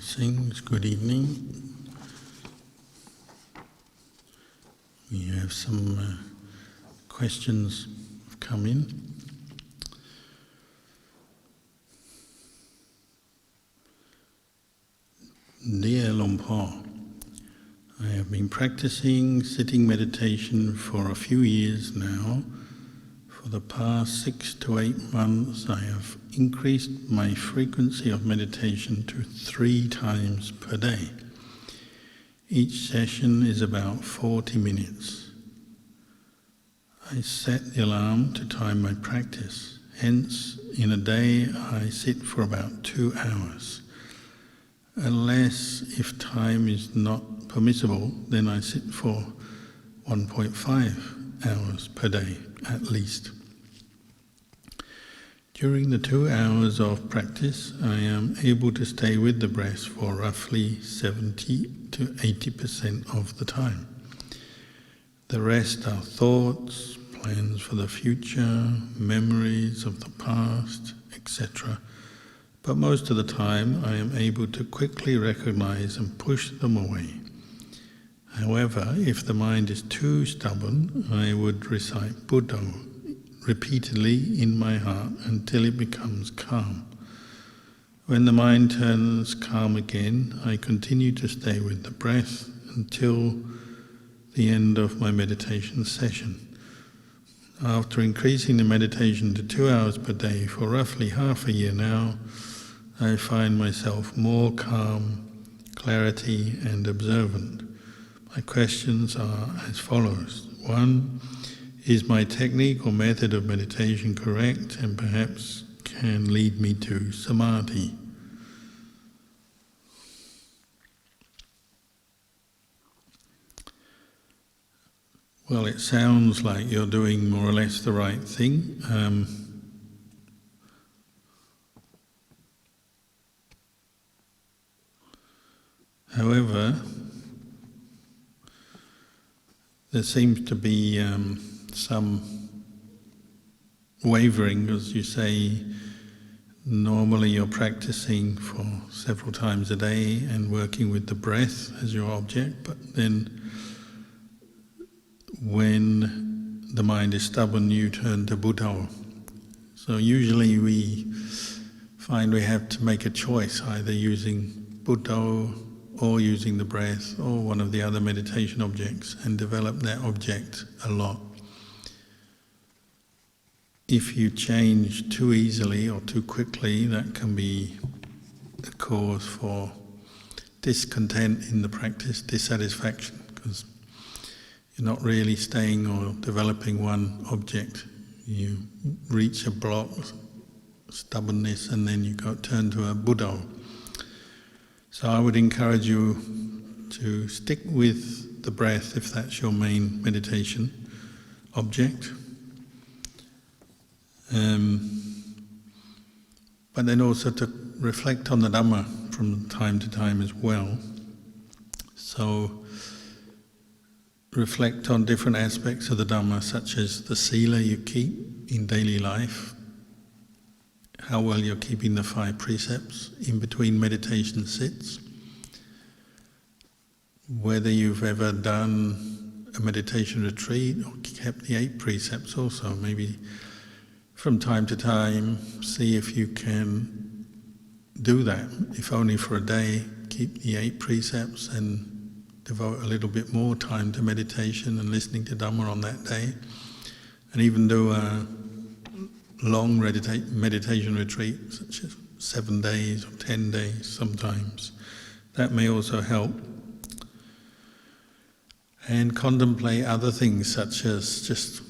Blessings, good evening. We have some questions come in. Dear Lompo, I have been practicing sitting meditation for a few years now. For the past 6 to 8 months, I have increased my frequency of meditation to 3 times per day. Each session is about 40 minutes. I set the alarm to time my practice. Hence, in a day, I sit for about 2 hours. Unless if time is not permissible, then I sit for 1.5 hours per day at least. During the 2 hours of practice, I am able to stay with the breath for roughly 70 to 80% of the time. The rest are thoughts, plans for the future, memories of the past, etc. But most of the time I am able to quickly recognize and push them away. However, if the mind is too stubborn, I would recite Buddha repeatedly in my heart until it becomes calm. When the mind turns calm again, I continue to stay with the breath until the end of my meditation session. After increasing the meditation to 2 hours per day for roughly half a year now, I find myself more calm, clarity and observant. My questions are as follows. 1. Is my technique or method of meditation correct and perhaps can lead me to samadhi? Well, it sounds like you're doing more or less the right thing. However, there seems to be some wavering, as you say. Normally you're practicing for several times a day and working with the breath as your object, but then when the mind is stubborn you turn to Buddha. So usually we find we have to make a choice, either using Buddha or using the breath or one of the other meditation objects, and develop that object a lot. If you change too easily or too quickly, that can be a cause for discontent in the practice, dissatisfaction, because you're not really staying or developing one object. You reach a block, stubbornness, and then you turn to a Buddha. So I would encourage you to stick with the breath if that's your main meditation object. But then also to reflect on the Dhamma from time to time as well. So reflect on different aspects of the Dhamma, such as the sila you keep in daily life, how well you're keeping the 5 precepts in between meditation sits, whether you've ever done a meditation retreat or kept the 8 precepts also. Maybe from time to time see if you can do that, if only for a day. Keep the 8 precepts and devote a little bit more time to meditation and listening to Dhamma on that day, and even do a long meditation retreat, such as 7 days or 10 days sometimes. That may also help. And contemplate other things, such as just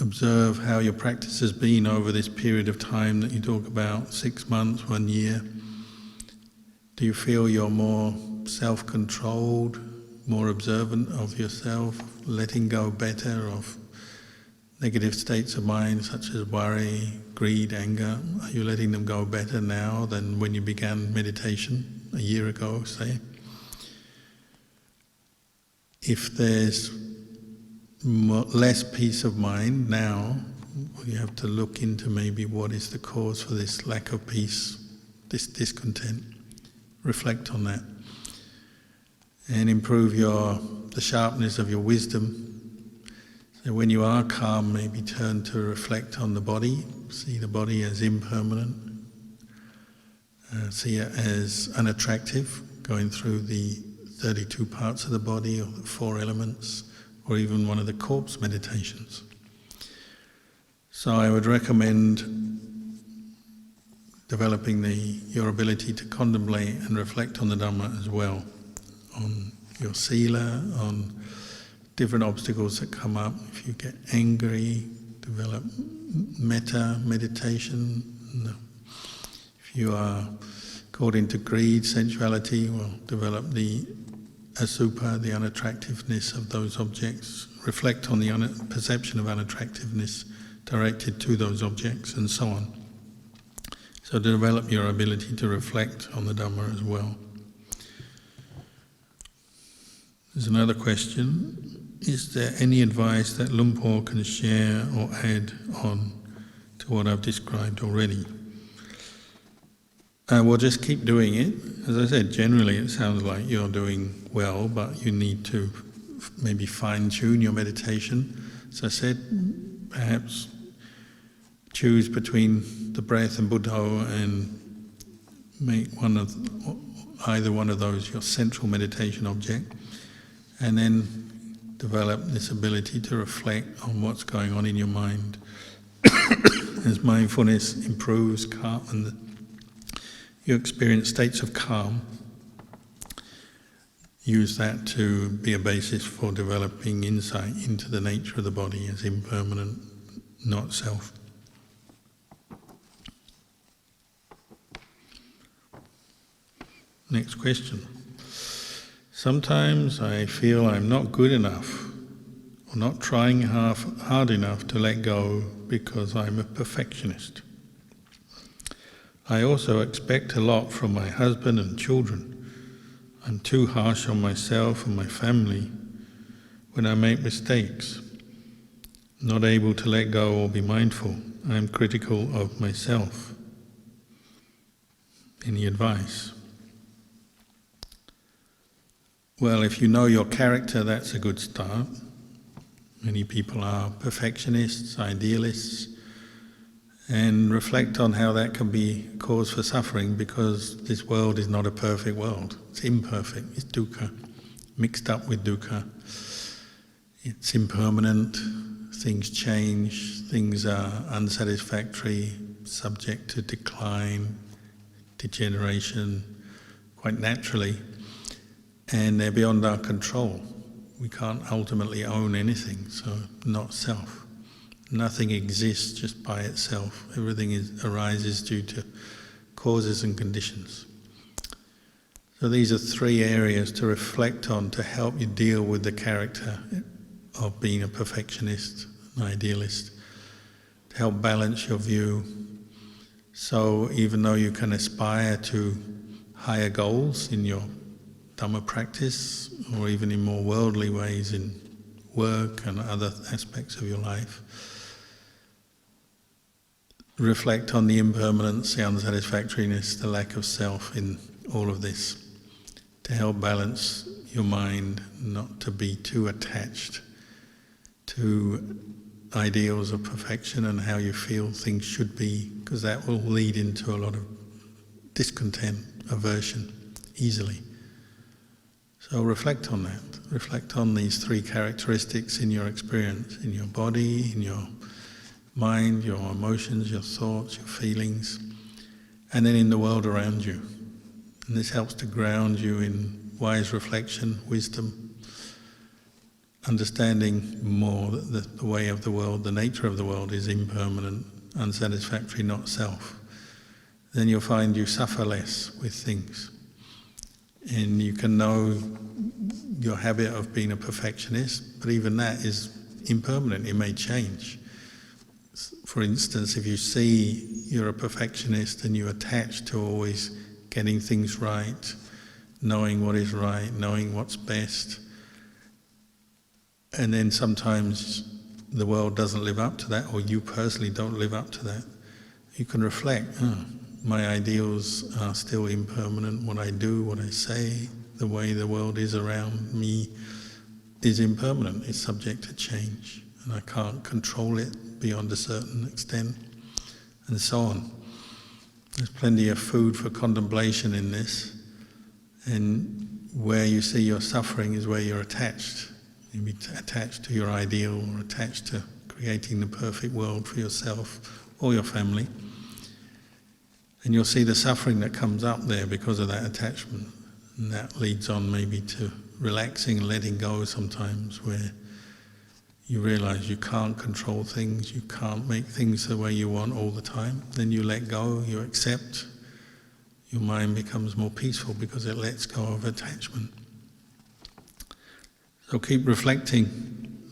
observe how your practice has been over this period of time that you talk about, 6 months, 1 year. Do you feel you're more self-controlled, more observant of yourself, letting go better of negative states of mind such as worry, greed, anger? Are you letting them go better now than when you began meditation a year ago, say? If there's less peace of mind now, you have to look into maybe what is the cause for this lack of peace, this discontent. reflect on that. And improve the sharpness of your wisdom. So when you are calm, maybe turn to reflect on the body, see the body as impermanent, see it as unattractive, going through the 32 parts of the body or the 4 elements, or even one of the corpse meditations. So I would recommend developing your ability to contemplate and reflect on the Dhamma as well, on your sila, on different obstacles that come up. If you get angry, develop metta meditation. If you are caught into greed, sensuality, well, develop the asubha, the unattractiveness of those objects. Reflect on the perception of unattractiveness directed to those objects, and so on. So develop your ability to reflect on the Dhamma as well. There's another question. Is there any advice that Lumpur can share or add on to what I've described already? We'll just keep doing it. As I said, generally it sounds like you're doing well, but you need to maybe fine-tune your meditation. As I said, perhaps choose between the breath and Buddho and make either one of those your central meditation object, and then develop this ability to reflect on what's going on in your mind. As mindfulness improves calm and you experience states of calm, use that to be a basis for developing insight into the nature of the body as impermanent, not self. Next question. Sometimes I feel I'm not good enough or not trying hard enough to let go because I'm a perfectionist. I also expect a lot from my husband and children. I'm too harsh on myself and my family when I make mistakes. Not able to let go or be mindful. I'm critical of myself. Any advice? Well, if you know your character, that's a good start. Many people are perfectionists, idealists, and reflect on how that can be cause for suffering, because this world is not a perfect world. It's imperfect, it's dukkha, mixed up with dukkha. It's impermanent, things change, things are unsatisfactory, subject to decline, degeneration, quite naturally. And they're beyond our control. We can't ultimately own anything, so not self. Nothing exists just by itself. Everything arises due to causes and conditions. So these are 3 areas to reflect on to help you deal with the character of being a perfectionist, an idealist, to help balance your view. So even though you can aspire to higher goals in your Dhamma practice, or even in more worldly ways in work and other aspects of your life, reflect on the impermanence, the unsatisfactoriness, the lack of self in all of this, to help balance your mind, not to be too attached to ideals of perfection and how you feel things should be, because that will lead into a lot of discontent, aversion, easily. So reflect on that. Reflect on these 3 characteristics in your experience, in your body, in your mind, your emotions, your thoughts, your feelings, and then in the world around you. And this helps to ground you in wise reflection, wisdom, understanding more that the way of the world, the nature of the world is impermanent, unsatisfactory, not self. Then you'll find you suffer less with things. And you can know your habit of being a perfectionist, but even that is impermanent, it may change. For instance, if you see you're a perfectionist and you attach to always getting things right, knowing what is right, knowing what's best, and then sometimes the world doesn't live up to that, or you personally don't live up to that, you can reflect, my ideals are still impermanent. What I do, what I say, the way the world is around me is impermanent. It's subject to change, and I can't control it beyond a certain extent, and so on. There's plenty of food for contemplation in this, and where you see your suffering is where you're attached. You'll be attached to your ideal, or attached to creating the perfect world for yourself or your family. And you'll see the suffering that comes up there because of that attachment. And that leads on maybe to relaxing and letting go sometimes, where you realize you can't control things, you can't make things the way you want all the time. Then you let go, you accept. Your mind becomes more peaceful because it lets go of attachment. So keep reflecting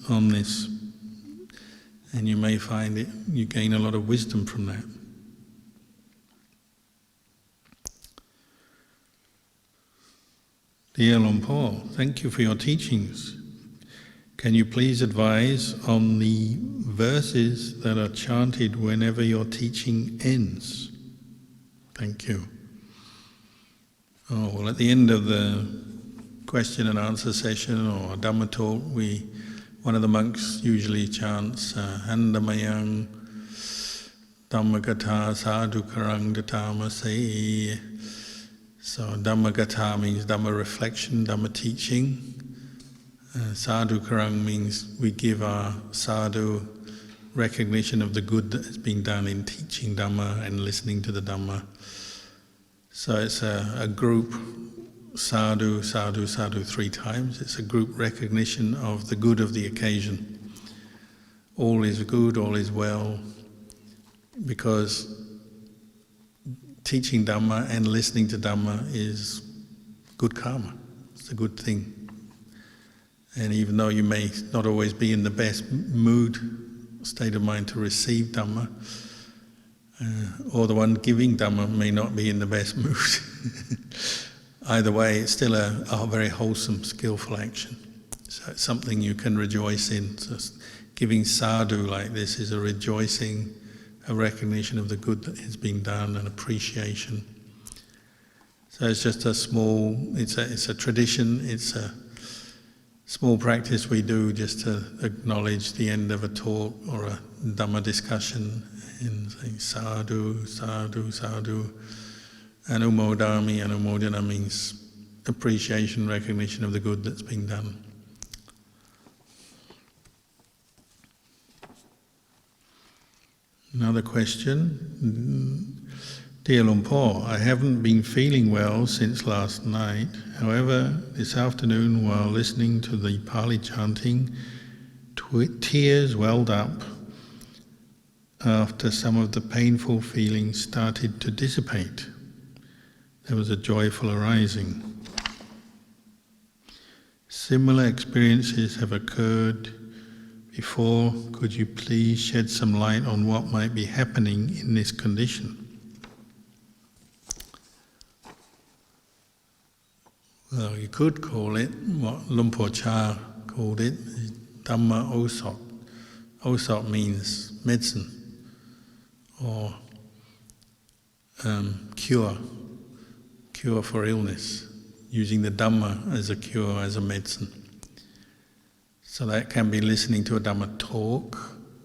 on this, and you may find it, you gain a lot of wisdom from that. Dear Luang Por, thank you for your teachings. Can you please advise on the verses that are chanted whenever your teaching ends? Thank you. Oh, well, at the end of the question and answer session or Dhamma talk, one of the monks usually chants Handamayang Dhammagatha Sadhukarang Datamase. So Dhammagatha means Dhamma reflection, Dhamma teaching. Sadhukarang means we give our sadhu recognition of the good that has been done in teaching Dhamma and listening to the Dhamma. So it's a group sadhu, sadhu, sadhu 3 times. It's a group recognition of the good of the occasion. All is good, all is well, because teaching Dhamma and listening to Dhamma is good karma. It's a good thing. And even though you may not always be in the best mood, state of mind to receive Dhamma, or the one giving Dhamma may not be in the best mood. Either way, it's still a very wholesome, skillful action. So it's something you can rejoice in. So giving sadhu like this is a rejoicing, a recognition of the good that has been done, an appreciation. So it's just it's a tradition, it's a small practice we do just to acknowledge the end of a talk or a Dhamma discussion in saying sadhu, sadhu, sadhu. Anumodami, anumodana means appreciation, recognition of the good that's been done. Another question. Dear Luang Por, I haven't been feeling well since last night. However, this afternoon while listening to the Pali chanting, tears welled up after some of the painful feelings started to dissipate. There was a joyful arising. Similar experiences have occurred before. Could you please shed some light on what might be happening in this condition? Well, you could call it what Luang Por Cha called it, Dhamma Osok. Osok means medicine or cure for illness, using the Dhamma as a cure, as a medicine. So that can be listening to a Dhamma talk,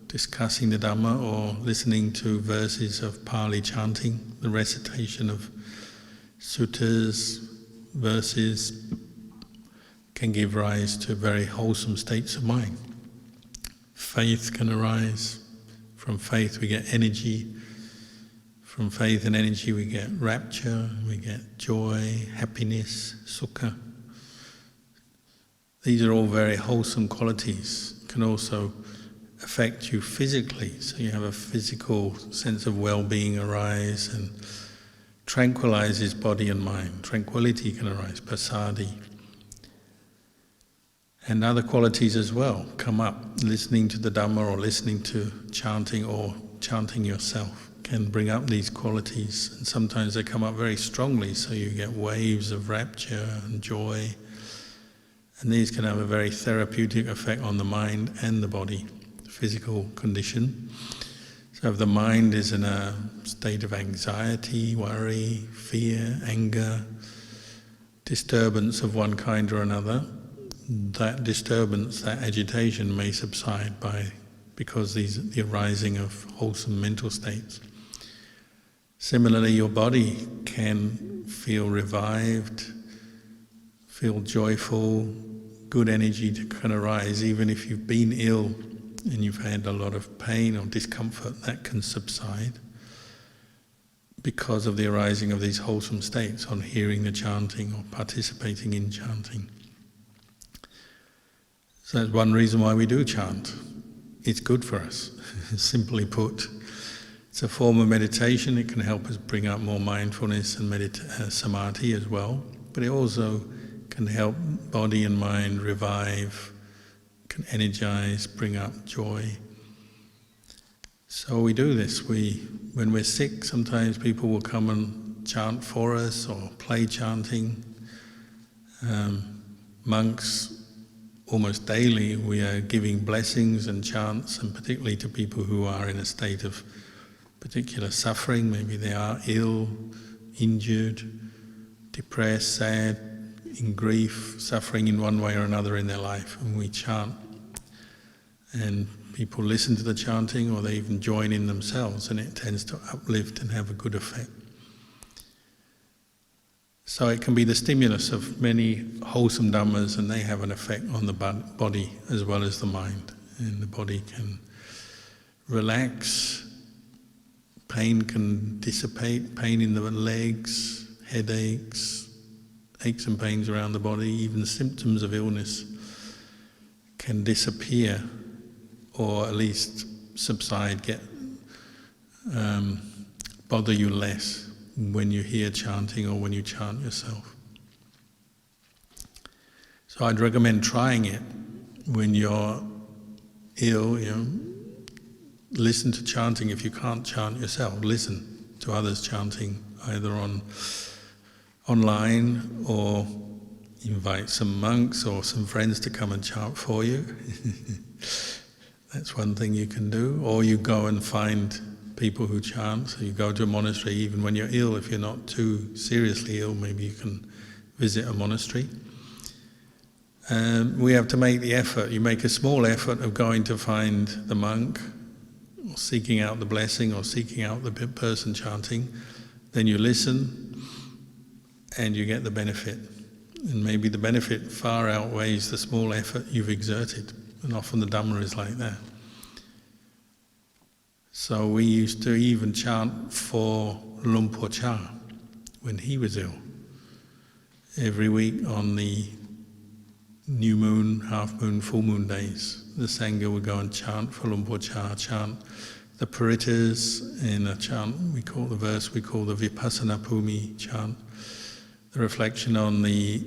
discussing the Dhamma, or listening to verses of Pali chanting, the recitation of suttas, verses can give rise to very wholesome states of mind. Faith can arise. From faith we get energy. From faith and energy we get rapture, we get joy, happiness, sukha. These are all very wholesome qualities. Can also affect you physically, so you have a physical sense of well-being arise and tranquilizes body and mind. Tranquility can arise, pasadi. And other qualities as well come up. Listening to the Dhamma or listening to chanting or chanting yourself can bring up these qualities, and sometimes they come up very strongly, so you get waves of rapture and joy, and these can have a very therapeutic effect on the mind and the body, the physical condition. So if the mind is in a state of anxiety, worry, fear, anger, disturbance of one kind or another, that disturbance, that agitation may subside because the arising of wholesome mental states. Similarly, your body can feel revived, feel joyful, good energy can arise even if you've been ill and you've had a lot of pain or discomfort. That can subside because of the arising of these wholesome states on hearing the chanting or participating in chanting. So that's one reason why we do chant. It's good for us, simply put. It's a form of meditation. It can help us bring up more mindfulness and samadhi as well. But it also can help body and mind revive, can energize, bring up joy. So we do this. When we're sick, sometimes people will come and chant for us or play chanting. Monks, almost daily, we are giving blessings and chants, and particularly to people who are in a state of particular suffering. Maybe they are ill, injured, depressed, sad, in grief, suffering in one way or another in their life, and we chant. And people listen to the chanting, or they even join in themselves, and it tends to uplift and have a good effect. So it can be the stimulus of many wholesome dhammas, and they have an effect on the body as well as the mind. And the body can relax, pain can dissipate, pain in the legs, headaches, aches and pains around the body, even symptoms of illness can disappear, or at least subside, bother you less when you hear chanting or when you chant yourself. So I'd recommend trying it when you're ill. Listen to chanting. If you can't chant yourself, listen to others chanting, either online, or invite some monks or some friends to come and chant for you. That's one thing you can do. Or you go and find people who chant. So you go to a monastery even when you're ill. If you're not too seriously ill, maybe you can visit a monastery. We have to make the effort. You make a small effort of going to find the monk, or seeking out the blessing, or seeking out the person chanting. Then you listen and you get the benefit. And maybe the benefit far outweighs the small effort you've exerted. And often the Dhamma is like that. So we used to even chant for Lumpur Cha when he was ill. Every week on the new moon, half moon, full moon days, the Sangha would go and chant for Lumpur Cha, chant the Paritas in a chant, we call the Vipassana Bhumi chant, the reflection on the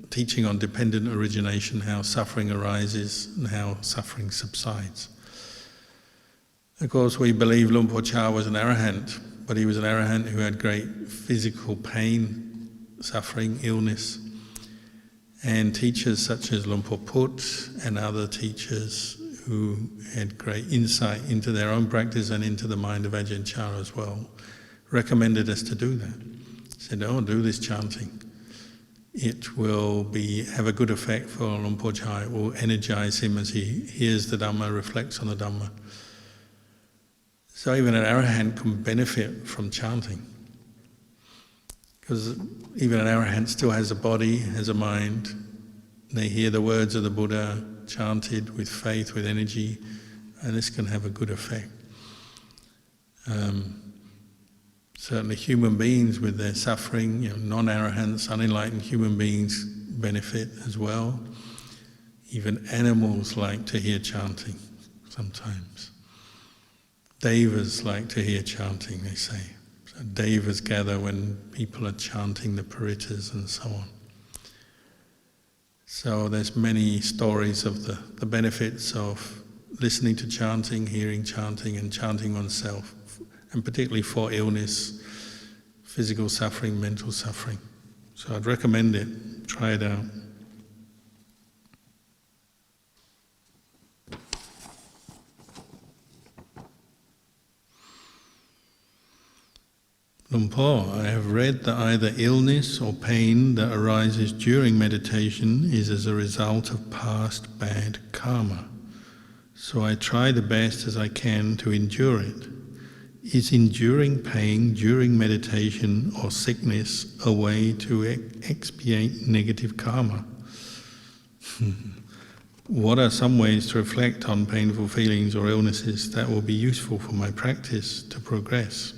teaching on dependent origination, how suffering arises and how suffering subsides. Of course, we believe Lumpur Cha was an arahant, but he was an arahant who had great physical pain, suffering, illness. And teachers such as Lumpur Put and other teachers who had great insight into their own practice and into the mind of Ajahn Chah as well, recommended us to do that. Said, do this chanting. It will have a good effect for Lumpur Cha. It will energize him as he hears the Dhamma, reflects on the Dhamma. So even an arahant can benefit from chanting. Because even an arahant still has a body, has a mind. They hear the words of the Buddha chanted with faith, with energy, and this can have a good effect. Certainly human beings with their suffering, non-arahants, unenlightened human beings benefit as well. Even animals like to hear chanting sometimes. Devas like to hear chanting, they say. So devas gather when people are chanting the Paritas and so on. So there's many stories of the benefits of listening to chanting, hearing chanting, and chanting oneself, and particularly for illness, physical suffering, mental suffering. So I'd recommend it. Try it out. Luang Por, I have read that either illness or pain that arises during meditation is as a result of past bad karma. So I try the best as I can to endure it. Is enduring pain during meditation or sickness a way to expiate negative karma? What are some ways to reflect on painful feelings or illnesses that will be useful for my practice to progress?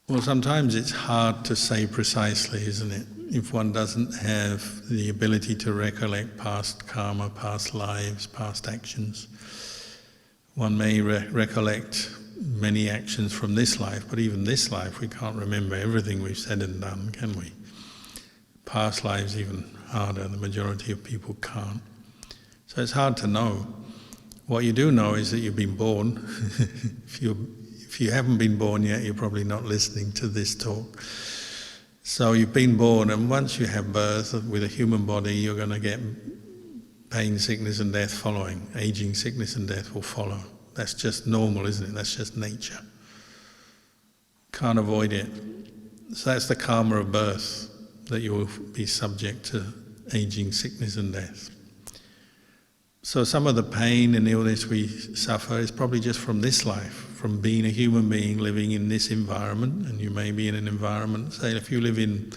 Well, sometimes it's hard to say precisely, isn't it? If one doesn't have the ability to recollect past karma, past lives, past actions. One may recollect many actions from this life, but even this life we can't remember everything we've said and done, can we? Past lives even harder, the majority of people can't. So it's hard to know. What you do know is that you've been born. If you haven't been born yet, you're probably not listening to this talk. So you've been born, and once you have birth with a human body, you're going to get pain, sickness and death following. Aging, sickness and death will follow. That's just normal, isn't it? That's just nature. Can't avoid it. So that's the karma of birth, that you will be subject to aging, sickness and death. So some of the pain and illness we suffer is probably just from this life, from being a human being living in this environment. And you may be in an environment, say if you live in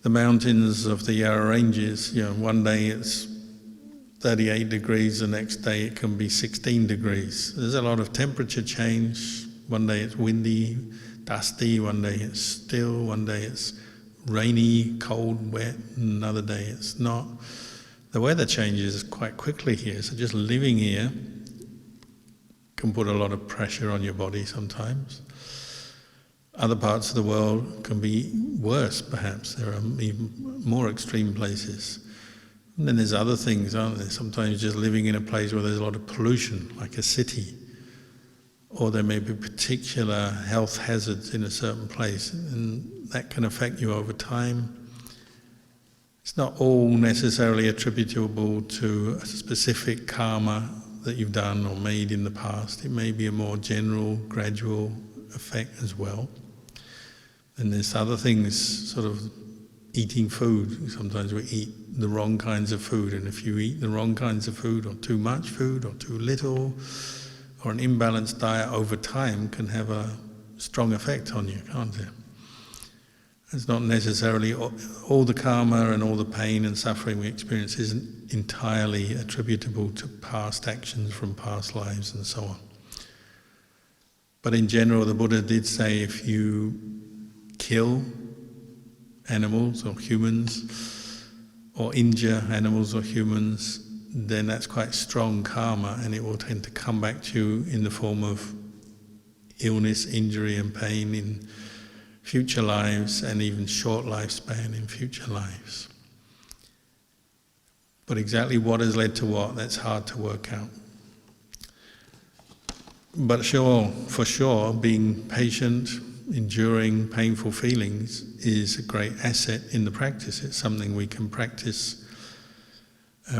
the mountains of the Yarra Ranges, one day it's 38 degrees, the next day it can be 16 degrees. There's a lot of temperature change. One day it's windy, dusty, one day it's still, one day it's rainy, cold, wet, another day it's not. The weather changes quite quickly here, so just living here can put a lot of pressure on your body sometimes. Other parts of the world can be worse, perhaps. There are even more extreme places. And then there's other things, aren't there? Sometimes just living in a place where there's a lot of pollution, like a city, or there may be particular health hazards in a certain place, and that can affect you over time. It's not all necessarily attributable to a specific karma that you've done or made in the past. It may be a more general, gradual effect as well. And there's other things, sort of eating food. Sometimes we eat the wrong kinds of food, and if you eat the wrong kinds of food, or too much food, or too little, or an imbalanced diet over time can have a strong effect on you, can't it? It's not necessarily all the karma and all the pain and suffering we experience isn't entirely attributable to past actions from past lives and so on. But in general, the Buddha did say if you kill animals or humans, or injure animals or humans, then that's quite strong karma, and it will tend to come back to you in the form of illness, injury and pain in future lives, and even short lifespan in future lives. But exactly what has led to what, that's hard to work out. But for sure, being patient, enduring painful feelings is a great asset in the practice. It's something we can practice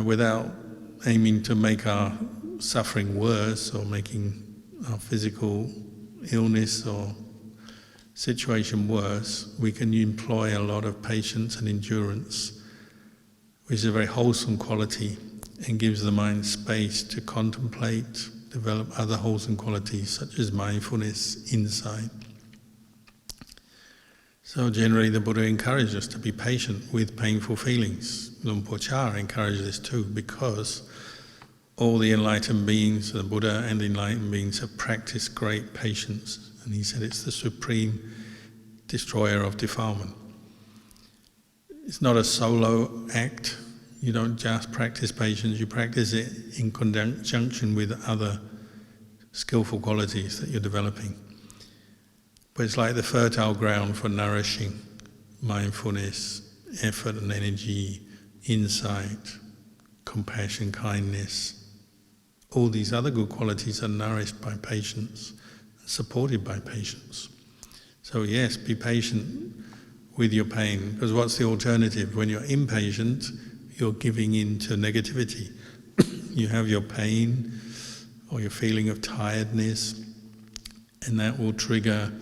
without aiming to make our suffering worse or making our physical illness or situation worse. We can employ a lot of patience and endurance, which is a very wholesome quality and gives the mind space to contemplate, develop other wholesome qualities such as mindfulness, insight. So generally the Buddha encouraged us to be patient with painful feelings. Luang Por Chah encouraged this too, because all the enlightened beings, the Buddha and enlightened beings, have practiced great patience. And he said it's the supreme destroyer of defilement. It's not a solo act. You don't just practice patience, you practice it in conjunction with other skillful qualities that you're developing. But it's like the fertile ground for nourishing mindfulness, effort and energy, insight, compassion, kindness. All these other good qualities are nourished by patience, supported by patience. So yes, be patient with your pain, because what's the alternative? When you're impatient, you're giving in to negativity. You have your pain or your feeling of tiredness, and that will trigger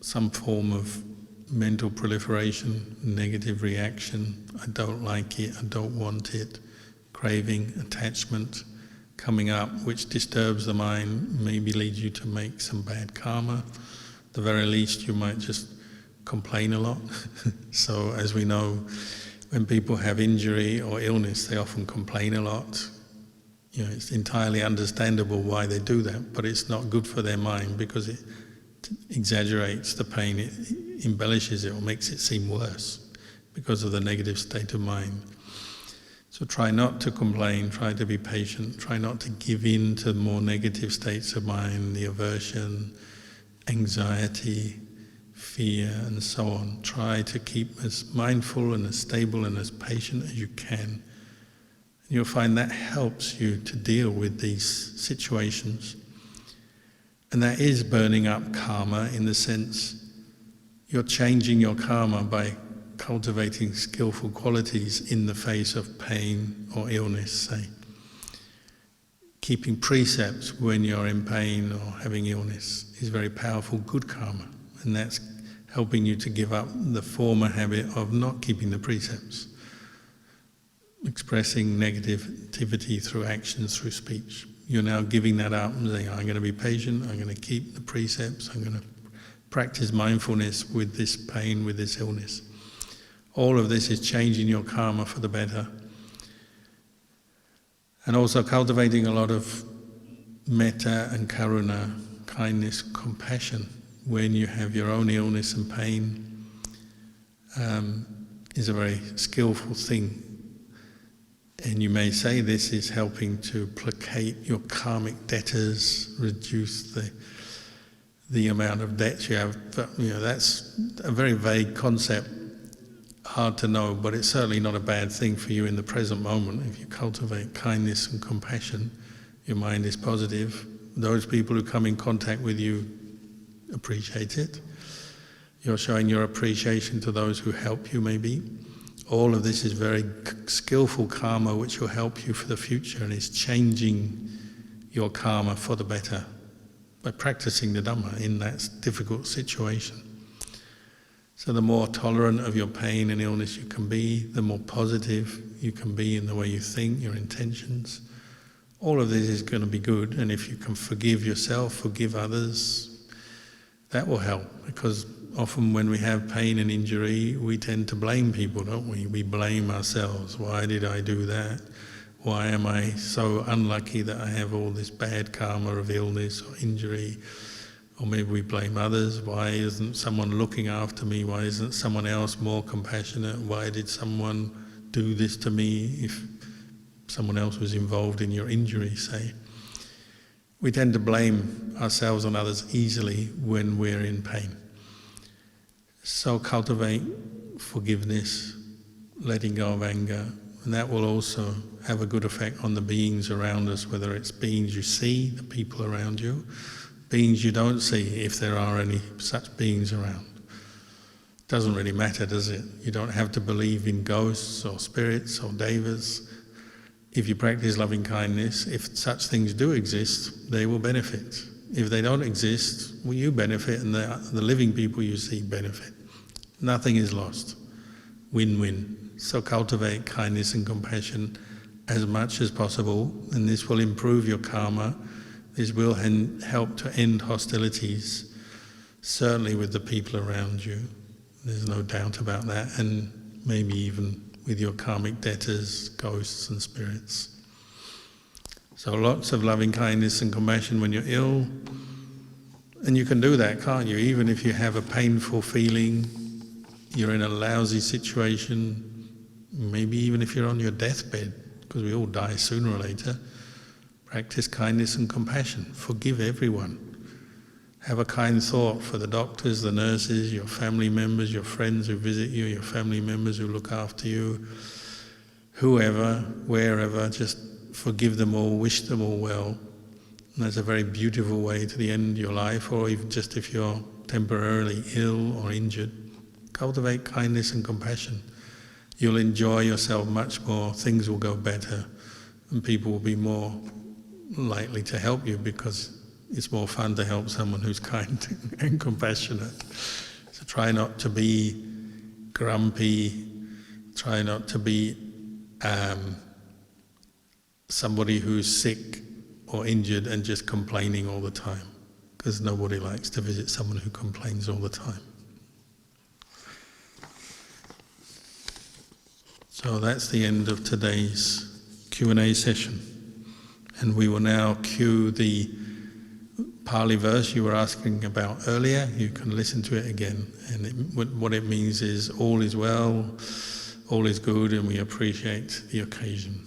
some form of mental proliferation, negative reaction, I don't like it, I don't want it, craving, attachment coming up, which disturbs the mind, maybe leads you to make some bad karma. At the very least, you might just complain a lot. So as we know, when people have injury or illness, they often complain a lot. You know, it's entirely understandable why they do that, but it's not good for their mind because it exaggerates the pain, it embellishes it or makes it seem worse because of the negative state of mind. So try not to complain, try to be patient, try not to give in to more negative states of mind, the aversion, anxiety, fear and so on. Try to keep as mindful and as stable and as patient as you can. And you'll find that helps you to deal with these situations. And that is burning up karma in the sense you're changing your karma by cultivating skillful qualities in the face of pain or illness, say. Keeping precepts when you're in pain or having illness is very powerful, good karma. And that's helping you to give up the former habit of not keeping the precepts. Expressing negativity through actions, through speech. You're now giving that up and saying, I'm going to be patient, I'm going to keep the precepts, I'm going to practice mindfulness with this pain, with this illness. All of this is changing your karma for the better. And also cultivating a lot of metta and karuna, kindness, compassion, when you have your own illness and pain, is a very skillful thing. And you may say this is helping to placate your karmic debtors, reduce the amount of debts you have. But that's a very vague concept, hard to know, but it's certainly not a bad thing for you in the present moment. If you cultivate kindness and compassion, your mind is positive. Those people who come in contact with you appreciate it. You're showing your appreciation to those who help you, maybe. All of this is very skillful karma which will help you for the future and is changing your karma for the better by practicing the Dhamma in that difficult situation. So the more tolerant of your pain and illness you can be, the more positive you can be in the way you think, your intentions. All of this is going to be good, and if you can forgive yourself, forgive others, that will help, because often when we have pain and injury, we tend to blame people, don't we? We blame ourselves. Why did I do that? Why am I so unlucky that I have all this bad karma of illness or injury? Or maybe we blame others. Why isn't someone looking after me? Why isn't someone else more compassionate? Why did someone do this to me if someone else was involved in your injury, say? We tend to blame ourselves and others easily when we're in pain. So cultivate forgiveness, letting go of anger, and that will also have a good effect on the beings around us, whether it's beings you see, the people around you, beings you don't see, if there are any such beings around. It doesn't really matter, does it? You don't have to believe in ghosts or spirits or devas. If you practice loving kindness, if such things do exist, they will benefit. If they don't exist, well, you benefit and the living people you see benefit. Nothing is lost. Win-win. So cultivate kindness and compassion as much as possible, and this will improve your karma. This will help to end hostilities, certainly with the people around you. There's no doubt about that, and maybe even with your karmic debtors, ghosts and spirits. So lots of loving kindness and compassion when you're ill. And you can do that, can't you? Even if you have a painful feeling, you're in a lousy situation, maybe even if you're on your deathbed, because we all die sooner or later. Practice kindness and compassion. Forgive everyone. Have a kind thought for the doctors, the nurses, your family members, your friends who visit you, your family members who look after you, whoever, wherever, just forgive them all, wish them all well. And that's a very beautiful way to the end of your life, or even just if you're temporarily ill or injured. Cultivate kindness and compassion. You'll enjoy yourself much more, things will go better, and people will be more likely to help you because It's more fun to help someone who's kind and compassionate. So try not to be grumpy, try not to be somebody who's sick or injured and just complaining all the time, because nobody likes to visit someone who complains all the time. So that's the end of today's Q&A session. And we will now cue the Pali verse you were asking about earlier. You can listen to it again. And what it means is all is well, all is good, and we appreciate the occasion.